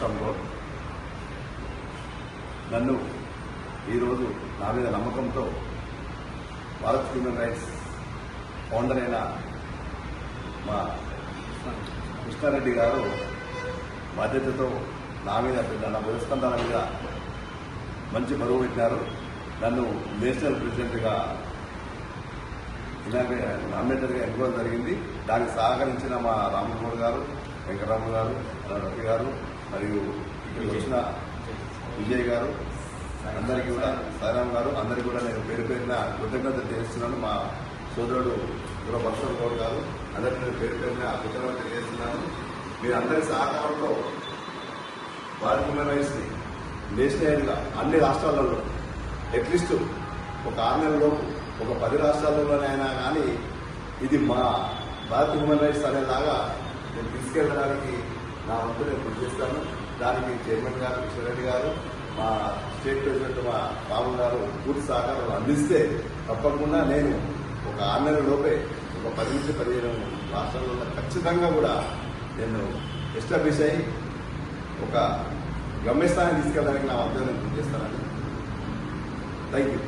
రాష్ట్రంలో నన్ను ఈరోజు నా మీద నమ్మకంతో భారత్ హ్యూమన్ రైట్స్ ఫౌండర్ అయిన మా కృష్ణారెడ్డి గారు బాధ్యతతో నా మీద నా వ్యవస్థానాల మీద మంచి బరువు పెట్టినారు. నన్ను నేషనల్ ప్రెసిడెంట్గా నామినేటర్గా ఎన్నుకోవడం జరిగింది. దానికి సహకరించిన మా రామగౌడ్ గారు, వెంకటరాములు గారు, రఫీ గారు మరియు ఇక్కడికి వచ్చిన విజయ్ గారు, అందరికీ కూడా సాయిరామ్ గారు, అందరికీ కూడా నేను పేరు పేరున కృతజ్ఞతలు తెలియజేస్తున్నాను. మా సోదరుడు గురపర్షల్ గౌడ్ గారు, అందరికీ నేను పేరు పేరున కృతజ్ఞతలు తెలియజేస్తున్నాను. మీరు అందరి సహకారంలో భారత్ హ్యూమన్ రైట్స్ని నేషనల్గా అన్ని రాష్ట్రాలలో అట్లీస్ట్ ఒక 6 నెలలలోపు ఒక 10 రాష్ట్రాల్లోనైనా కానీ ఇది మా భారత్ హ్యూమన్ రైట్స్ అనేలాగా నేను తీసుకెళ్ళడానికి నా వంతు నేను కృషి చేస్తాను. దానికి చైర్మన్ గారు కృష్ణారెడ్డి గారు, మా స్టేట్ ప్రెసిడెంట్ మా రాము గారు పూర్తి సహకారం అందిస్తే తప్పకుండా నేను ఒక 6 నెలల లోపే ఒక 10 నుంచి 15 రాష్ట్రాల్లో ఖచ్చితంగా కూడా నేను ఎస్టాబ్లిష్ అయ్యి ఒక గమ్యస్థానాన్ని తీసుకెళ్ళడానికి నా వంతు నేను కృషి చేస్తానండి. Thank you.